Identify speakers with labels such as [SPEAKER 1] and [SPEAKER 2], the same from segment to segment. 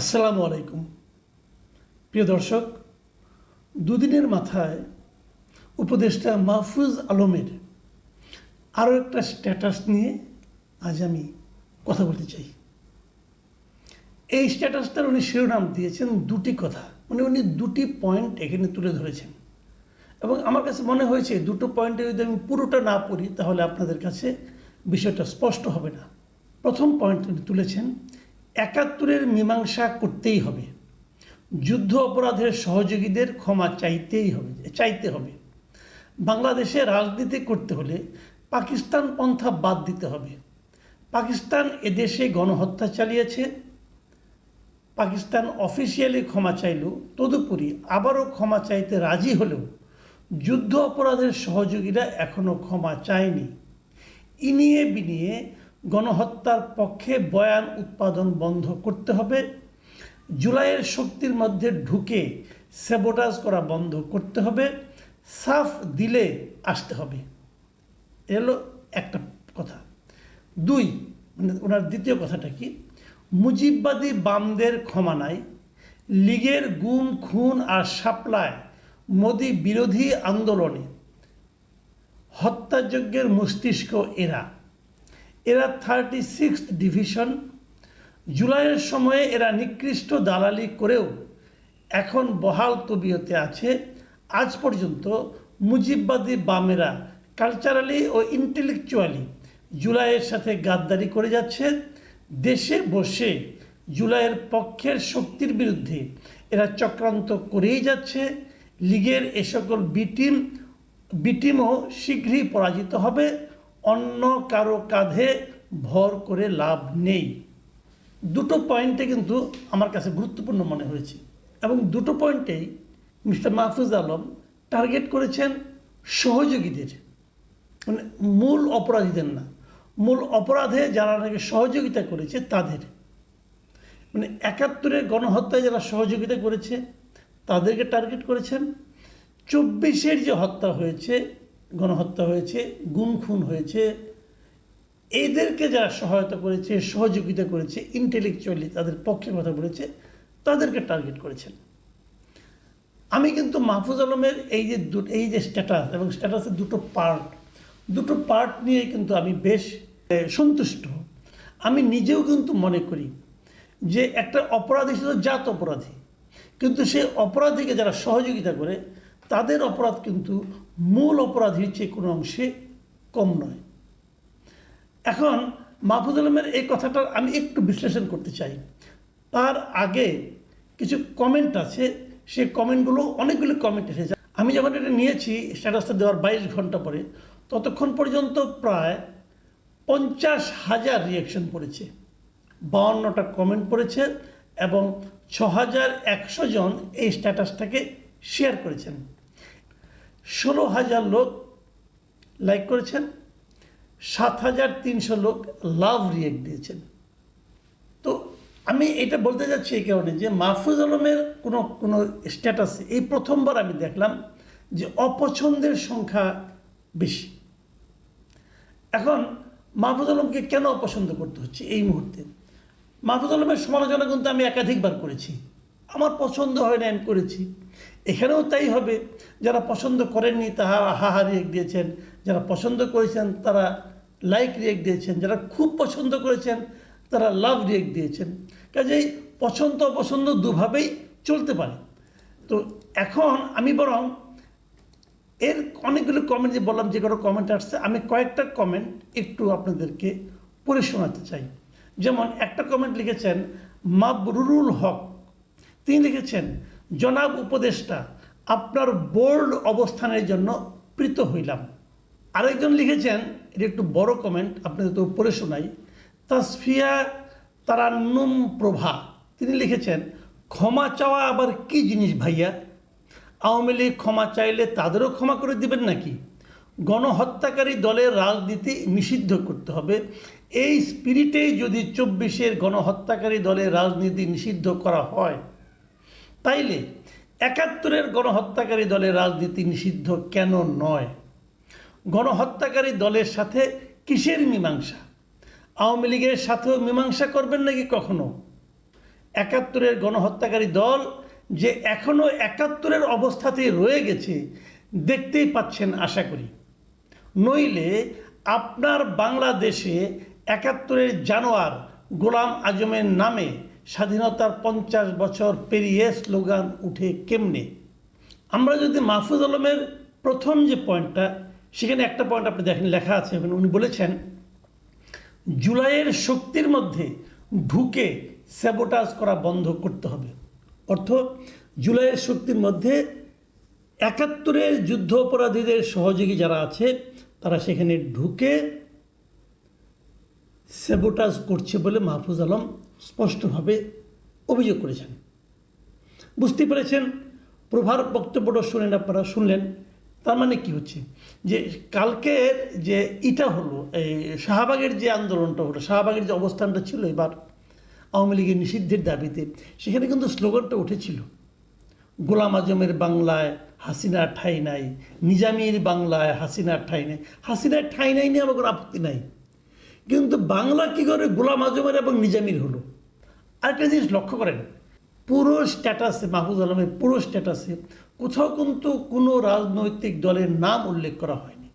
[SPEAKER 1] আসসালামু আলাইকুম প্রিয় দর্শক, দুদিনের মাথায় উপদেষ্টা মাহফুজ আলমের আরও একটা স্ট্যাটাস নিয়ে আজ আমি কথা বলতে চাই। এই স্ট্যাটাসটার উনি শিরোনাম দিয়েছেন দুটি কথা, উনি দুটি পয়েন্ট এখানে তুলে ধরেছেন এবং আমার কাছে মনে হয়েছে দুটো পয়েন্টে যদি আমি পুরোটা না পড়ি তাহলে আপনাদের কাছে বিষয়টা স্পষ্ট হবে না। প্রথম পয়েন্ট উনি তুলেছেন, ৭১-এর মীমাংসা করতেই হবে, যুদ্ধ অপরাধের সহযোগীদের ক্ষমা চাইতে হবে। বাংলাদেশে রাজনীতি করতে হলে পাকিস্তান পন্থা বাদ দিতে হবে। পাকিস্তান এদেশে গণহত্যা চালিয়েছে, পাকিস্তান অফিসিয়ালি ক্ষমা চাইলেও তদুপরি আবারও ক্ষমা চাইতে রাজি হলেও যুদ্ধ অপরাধের সহযোগীরা এখনও ক্ষমা চায়নি। ইনিয়ে বিনিয়ে গণহত্যার পক্ষে বয়ান উৎপাদন বন্ধ করতে হবে, জুলাইয়ের শক্তির মধ্যে ঢুকে স্যাবোটাজ করা বন্ধ করতে হবে, সাফ দিলে আসতে হবে। এলো একটা কথা। দুই, ওনার দ্বিতীয় কথাটা কি, মুজিববাদী বামদের ক্ষমা নাই, লীগের গুম খুন আর সাপ্লায় মোদি বিরোধী আন্দোলনে হত্যাযজ্ঞের মস্তিষ্ক এরা 36th ডিভিশন। জুলাইয়ের সময়ে এরা নিকৃষ্ট দালালি করেও এখন বহাল তবিয়তে আছে। আজ পর্যন্ত মুজিববাদী বামেরা কালচারালি ও ইন্টেলেকচুয়ালি জুলাইয়ের সাথে গাদ্দারি করে যাচ্ছে। দেশে বসে জুলাইয়ের পক্ষের শক্তির বিরুদ্ধে এরা চক্রান্ত করেই যাচ্ছে। লীগের এ সকল বিটিমও শীঘ্রই পরাজিত হবে, অন্য কারো কাঁধে ভর করে লাভ নেই। দুটো পয়েন্টে কিন্তু আমার কাছে গুরুত্বপূর্ণ মনে হয়েছে এবং দুটো পয়েন্টেই মিস্টার মাহফুজ আলম টার্গেট করেছেন সহযোগীদের, মানে মূল অপরাধীদের না, মূল অপরাধে যারা নাকি সহযোগিতা করেছে তাদের, মানে ৭১-এর গণহত্যায় যারা সহযোগিতা করেছে তাদেরকে টার্গেট করেছেন। ২৪-এর যে হত্যা হয়েছে, গণহত্যা হয়েছে, গুম খুন হয়েছে, এদেরকে যারা সহায়তা করেছে, সহযোগিতা করেছে, ইন্টেলেকচুয়ালি তাদের পক্ষে কথা বলেছে, তাদেরকে টার্গেট করেছেন। আমি কিন্তু মাহফুজ আলমের এই যে স্ট্যাটাস এবং স্ট্যাটাসের দুটো পার্ট নিয়ে কিন্তু আমি বেশ সন্তুষ্ট। আমি নিজেও কিন্তু মনে করি যে একটা অপরাধী শুধু জাত অপরাধী, কিন্তু সেই অপরাধীকে যারা সহযোগিতা করে তাদের অপরাধ কিন্তু মূল অপরাধীর চেয়ে কোনো অংশে কম নয়। এখন মাহফুজ আলমের এই কথাটা আমি একটু বিশ্লেষণ করতে চাই। তার আগে কিছু কমেন্ট আছে, সেই কমেন্টগুলো অনেকগুলো কমেন্ট এসেছে। আমি যখন এটা নিয়েছি স্ট্যাটাসটা দেওয়ার 22 ঘন্টা পরে, ততক্ষণ পর্যন্ত প্রায় 50,000 রিয়াকশন পড়েছে, 52টা কমেন্ট পড়েছে এবং 6,100 জন এই স্ট্যাটাসটাকে শেয়ার করেছেন। 16,000 লোক লাইক করেছেন, 7,300 লোক লাভ রিয়েক্ট দিয়েছেন। তো আমি এটা বলতে যাচ্ছি এই কারণে যে মাহফুজ আলমের কোনো স্ট্যাটাসে এই প্রথমবার আমি দেখলাম যে অপছন্দের সংখ্যা বেশি। এখন মাহফুজ আলমকে কেন অপছন্দ করতে হচ্ছে এই মুহূর্তে? মাহফুজ আলমের সমালোচনা কিন্তু আমি একাধিকবার করেছি, আমার পছন্দ হয় না, আমি করেছি। এখানেও তাই হবে, যারা পছন্দ করেননি তারা হাহা রিয়েক্ট দিয়েছেন, যারা পছন্দ করেছেন তারা লাইক রিয়েক্ট দিয়েছেন, যারা খুব পছন্দ করেছেন তারা লাভ রিয়েক্ট দিয়েছেন। কাজেই পছন্দ অপছন্দ দুভাবেই চলতে পারে। তো এখন আমি বরং এর অনেকগুলো কমেন্ট যে বললাম, যে কোনো কমেন্ট আসছে, আমি কয়েকটা কমেন্ট একটু আপনাদেরকে পড়ে শোনাতে চাই। যেমন একটা কমেন্ট লিখেছেন মাবরুরুল হক, তিনি লিখেছেন, জনাব উপদেষ্টা, আপনার বোল্ড অবস্থানের জন্য প্রীত হইলাম। আরেকজন লিখেছেন, এটা একটু বড় কমেন্ট, আপনাদের তো পড়ে শোনাই, তাসফিয়া তারান্নুম প্রভা, তিনি লিখেছেন, ক্ষমা চাওয়া আবার কি জিনিস ভাইয়া? আওয়ামী লীগ ক্ষমা চাইলে তাদেরও ক্ষমা করে দিবেন নাকি? গণহত্যাকারী দলের রাজনীতি নিষিদ্ধ করতে হবে। এই স্পিরিটেই যদি 24-এর গণহত্যাকারী দলের রাজনীতি নিষিদ্ধ করা হয়, তাইলে ৭১-এর গণহত্যাকারী দলের রাজনীতি নিষিদ্ধ কেন নয়? গণহত্যাকারী দলের সাথে কিসের মীমাংসা? আওয়ামী লীগের সাথেও মীমাংসা করবেন নাকি কখনো? একাত্তরের গণহত্যাকারী দল যে এখনও একাত্তরের অবস্থাতেই রয়ে গেছে দেখতেই পাচ্ছেন আশা করি। নইলে আপনার বাংলাদেশে একাত্তরের জানোয়ার গোলাম আজমের নামে স্বাধীনতার 50 বছর পেরিয়ে স্লোগান উঠে কেমনে? আমরা যদি মাহফুজ আলমের প্রথম যে পয়েন্টটা, সেখানে একটা পয়েন্ট আপনি দেখেন লেখা আছে, উনি বলেছেন জুলাইয়ের শক্তির মধ্যে ঢুকে স্যাবোটাজ করা বন্ধ করতে হবে। অর্থ, জুলাইয়ের শক্তির মধ্যে একাত্তরের যুদ্ধ অপরাধীদের সহযোগী যারা আছে তারা সেখানে ঢুকে স্যাবোটাজ করছে বলে মাহফুজ আলম স্পষ্টভাবে অভিযোগ করেছেন। বুঝতে পেরেছেন? প্রভার বক্তব্যটা আপনারা শুনলেন। তার মানে কি হচ্ছে যে কালকের যে এটা হলো, এই শাহবাগের যে আন্দোলনটা হলো, শাহবাগের যে অবস্থানটা ছিল এবার আওয়ামী লীগের নিষিদ্ধের দাবিতে, সেখানে কিন্তু স্লোগানটা উঠেছিল গোলাম আজমের বাংলায় হাসিনার ঠাঁই নাই, নিজামীর বাংলায় হাসিনার ঠাঁই নাই। হাসিনার ঠাঁই নাই নিয়ে আমার কোনো আপত্তি নাই, কিন্তু বাংলা কী করে গোলাম আজমের এবং নিজামীর হলো? আরেকটা জিনিস লক্ষ্য করেন, পুরো স্ট্যাটাসে, মাহফুজ আলমের পুরো স্ট্যাটাসে কোথাও কিন্তু কোনো রাজনৈতিক দলের নাম উল্লেখ করা হয়নি।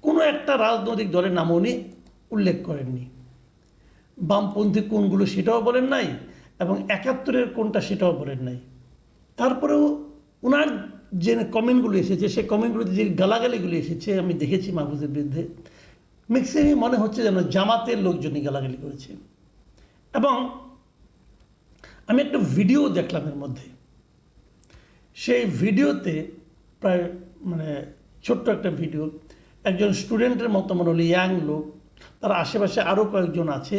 [SPEAKER 1] কোনো একটা রাজনৈতিক দলের নাম উনি উল্লেখ করেননি। বামপন্থী কোনগুলো সেটাও বলেন নাই, এবং একাত্তরের কোনটা সেটাও বলেন নাই। তারপরেও ওনার যে কমেন্টগুলো এসেছে, সেই কমেন্টগুলোতে যে গালাগালিগুলো এসেছে আমি দেখেছি মাহফুজের বিরুদ্ধে, ম্যাক্সিমাম মনে হচ্ছে যেন জামাতের লোকজনই গালাগালি করেছে। এবং আমি একটা ভিডিও দেখলাম এর মধ্যে, সেই ভিডিওতে প্রায় ছোট্ট একটা ভিডিও, একজন স্টুডেন্টের মতো মনে হলো, ইয়াং লোক, তার আশেপাশে আরও কয়েকজন আছে,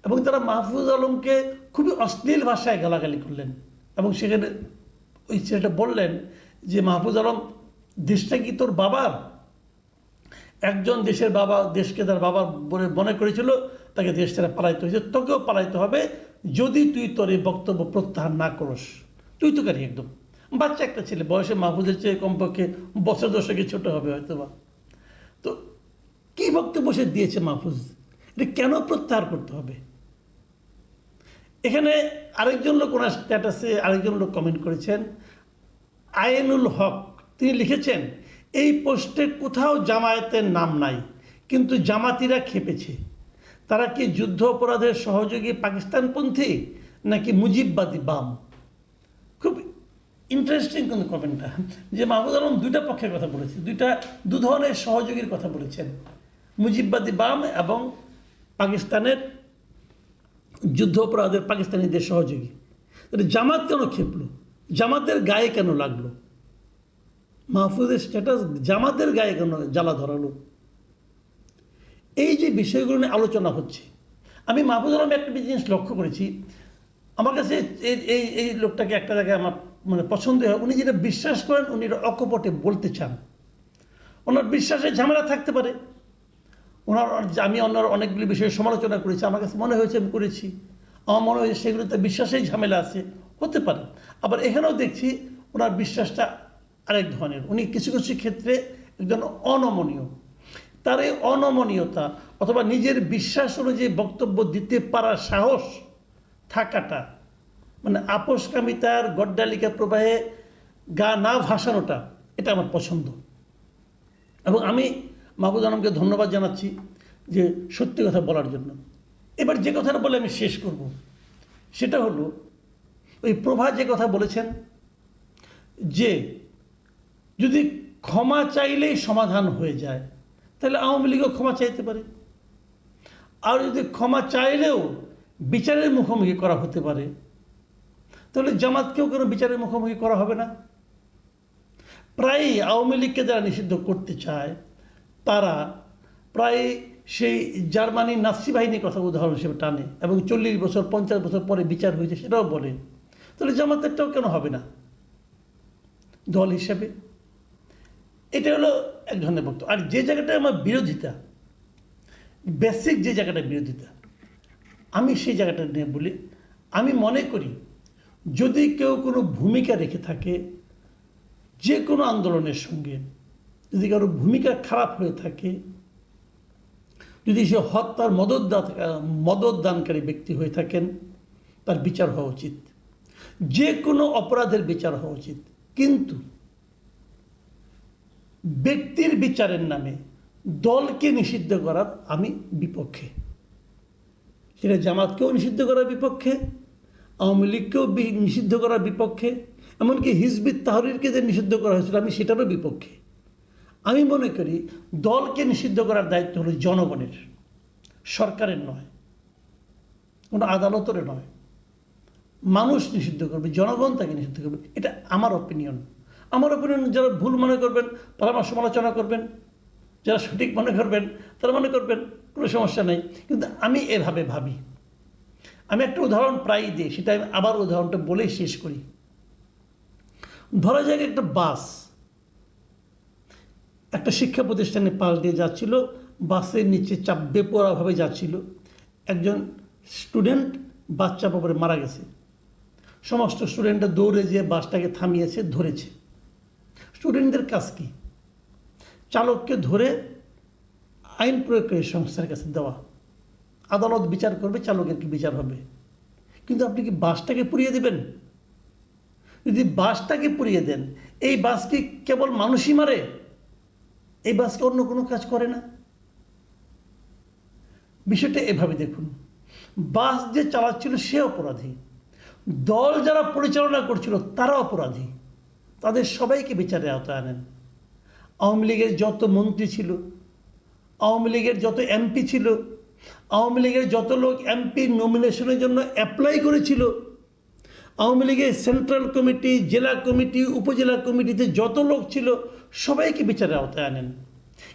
[SPEAKER 1] এবং তারা মাহফুজ আলমকে খুবই অশ্লীল ভাষায় গালাগালি করলেন। এবং সেখানে ওই ছেলেটা বললেন যে মাহফুজ আলম, দেশটা কি তোর বাবার? একজন দেশের বাবা দেশকে তার বাবা বলে মনে করেছিল, তাকে দেশ থেকে পালাইতে হয়েছে, তোকেও পালাইতে হবে যদি তুই তোর এই বক্তব্য প্রত্যাহার না করস। তুই তো কারি একদম বাচ্চা একটা ছেলে, বয়সে মাহফুজের চেয়ে কমপক্ষে বছর দশকে ছোটো হবে হয়তো বা। তো কী বক্তব্য সে দিয়েছে মাহফুজ, এটা কেন প্রত্যাহার করতে হবে? এখানে আরেকজন লোক ওনার স্ট্যাটাসে আরেকজন লোক কমেন্ট করেছেন, আইনুল হক, তিনি লিখেছেন এই পোস্টে কোথাও জামায়াতের নাম নাই, কিন্তু জামাতিরা খেপেছে। তারা কি যুদ্ধ অপরাধের সহযোগী পাকিস্তানপন্থী নাকি মুজিববাদী বাম? খুব ইন্টারেস্টিং কিন্তু কমেন্টটা, যে মাহফুজ আলম দুইটা পক্ষের কথা বলেছে, দু ধরনের সহযোগীর কথা বলেছেন, মুজিববাদী বাম এবং পাকিস্তানের যুদ্ধ অপরাধের পাকিস্তানিদের সহযোগী। জামাত কেন খেপলো? জামাতের গায়ে কেন লাগলো? মাহফুজের স্ট্যাটাস জামাতের গায়ে কেন জ্বালা ধরালো? এই যে বিষয়গুলো নিয়ে আলোচনা হচ্ছে, আমি মাহফুজ আলম একটা জিনিস লক্ষ্য করেছি, আমার কাছে এই লোকটাকে একটা জায়গায় আমার পছন্দ হয়, উনি যেটা বিশ্বাস করেন উনি এটা অকপটে বলতে চান। ওনার বিশ্বাসে ঝামেলা থাকতে পারে, আমি ওনার অনেকগুলি বিষয়ে সমালোচনা করেছি, আমার কাছে মনে হয়েছে আমি করেছি, আমার মনে হয়েছে সেগুলোতে বিশ্বাসেই ঝামেলা আছে, হতে পারে। আবার এখানেও দেখছি ওনার বিশ্বাসটা আরেক ধরনের, উনি কিছু কিছু ক্ষেত্রে একজন অনমনীয়। তার এই অনমনীয়তা অথবা নিজের বিশ্বাস অনুযায়ী বক্তব্য দিতে পারার সাহস থাকাটা, আপোষকামিতার গড্ডালিকা প্রবাহে গা না ভাসানোটা, এটা আমার পছন্দ। এবং আমি মাহফুজ আলমকে ধন্যবাদ জানাচ্ছি যে সত্যি কথা বলার জন্য। এবার যে কথাটা বলে আমি শেষ করব, সেটা হলো ওই প্রভা যে কথা বলেছেন যে যদি ক্ষমা চাইলেই সমাধান হয়ে যায়, তাহলে আওয়ামী লীগও ক্ষমা চাইতে পারে। আর যদি ক্ষমা চাইলেও বিচারের মুখোমুখি করা হতে পারে, তাহলে জামাতকেও কেন বিচারের মুখোমুখি করা হবে না? প্রায় আওয়ামী লীগকে যারা নিষিদ্ধ করতে চায় তারা প্রায় সেই জার্মানির নাৎসি বাহিনীর কথা উদাহরণ হিসেবে টানে, এবং 40 বছর 50 বছর পরে বিচার হয়েছে সেটাও বলে। তাহলে জামাতেরটাও কেন হবে না দল হিসেবে? এটা হলো এক ধরনের বক্তব্য। আর যে জায়গাটা আমার বিরোধিতা, বেসিক যে জায়গাটা বিরোধিতা, আমি সেই জায়গাটা নিয়ে বলি। আমি মনে করি যদি কেউ কোনো ভূমিকা রেখে থাকে যে কোনো আন্দোলনের সঙ্গে, যদি কারো ভূমিকা খারাপ হয়ে থাকে, যদি সে হত্যার মদতদানকারী ব্যক্তি হয়ে থাকেন, তার বিচার হওয়া উচিত। যে কোনো অপরাধের বিচার হওয়া উচিত, কিন্তু ব্যক্তির বিচারের নামে দলকে নিষিদ্ধ করার আমি বিপক্ষে। সেটা জামাতকেও নিষিদ্ধ করার বিপক্ষে, আওয়ামী লীগকেও নিষিদ্ধ করার বিপক্ষে, এমনকি হিজবুত তাহরিরকে যে নিষিদ্ধ করা হয়েছিল আমি সেটারও বিপক্ষে। আমি মনে করি দলকে নিষিদ্ধ করার দায়িত্ব হলো জনগণের, সরকারের নয়, কোনো আদালতের নয়। মানুষ নিষিদ্ধ করবে, জনগণ তাকে নিষিদ্ধ করবে, এটা আমার অপিনিয়ন। আমার অপিনিয়ন যারা ভুল মনে করবেন তারা আমার সমালোচনা করবেন, যারা সঠিক মনে করবেন তারা মনে করবেন, কোনো সমস্যা নেই। কিন্তু আমি এভাবে ভাবি। আমি একটা উদাহরণ প্রায়ই দিই, সেটা আমি আবার উদাহরণটা বলেই শেষ করি। ধরা যাক একটা বাস একটা শিক্ষা প্রতিষ্ঠানে পাশ দিয়ে যাচ্ছিল, বাসের নিচে চাপ বেপরোয়াভাবে যাচ্ছিল, একজন স্টুডেন্ট বাচ্চা পড়ে মারা গেছে। সমস্ত স্টুডেন্টরা দৌড়ে যেয়ে বাসটাকে থামিয়েছে, ধরেছে। স্টুডেন্টদের কাজ কি? চালককে ধরে আইন প্রয়োগকারী সংস্থার কাছে দেওয়া, আদালত বিচার করবে, চালকের কি বিচার হবে। কিন্তু আপনি কি বাসটাকে পুড়িয়ে দেবেন? যদি বাসটাকে পুড়িয়ে দেন, এই বাস কি কেবল মানুষই মারে? এই বাসকে অন্য কোনো কাজ করে না? বিষয়টা এভাবে দেখুন, বাস যে চালাচ্ছিল সে অপরাধী, দল যারা পরিচালনা করছিল তারা অপরাধী, তাদের সবাইকে বিচারের আওতায় আনেন। আওয়ামী লীগের যত মন্ত্রী ছিল, আওয়ামী লীগের যত এমপি ছিল, আওয়ামী লীগের যত লোক এমপি নমিনেশনের জন্য অ্যাপ্লাই করেছিল, আওয়ামী লীগের সেন্ট্রাল কমিটি, জেলা কমিটি, উপজেলা কমিটিতে যত লোক ছিল সবাইকে বিচারের আওতায় আনেন।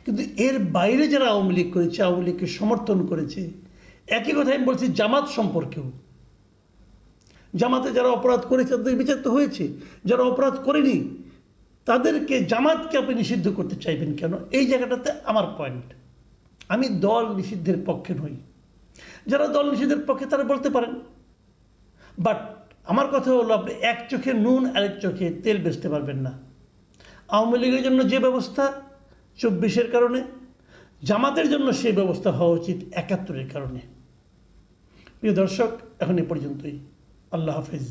[SPEAKER 1] কিন্তু এর বাইরে যারা আওয়ামী লীগ করেছে, আওয়ামী লীগকে সমর্থন করেছে, একই কথা আমি বলছি জামাত সম্পর্কেও। জামাতে যারা অপরাধ করেছে তাদের বিচার তো হয়েছে, যারা অপরাধ করেনি তাদেরকে, জামাতকে আপনি নিষিদ্ধ করতে চাইবেন কেন? এই জায়গাটাতে আমার পয়েন্ট। আমি দল নিষিদ্ধের পক্ষে নই। যারা দল নিষিদ্ধের পক্ষে তারা বলতে পারেন, বাট আমার কথা হলো আপনি এক চোখে নুন আরেক চোখে তেল বেচতে পারবেন না। আওয়ামী লীগের জন্য যে ব্যবস্থা 24-এর কারণে, জামাতের জন্য সেই ব্যবস্থা হওয়া উচিত 71-এর কারণে। প্রিয় দর্শক, এখন এ পর্যন্তই। আল্লাহ হাফেজ।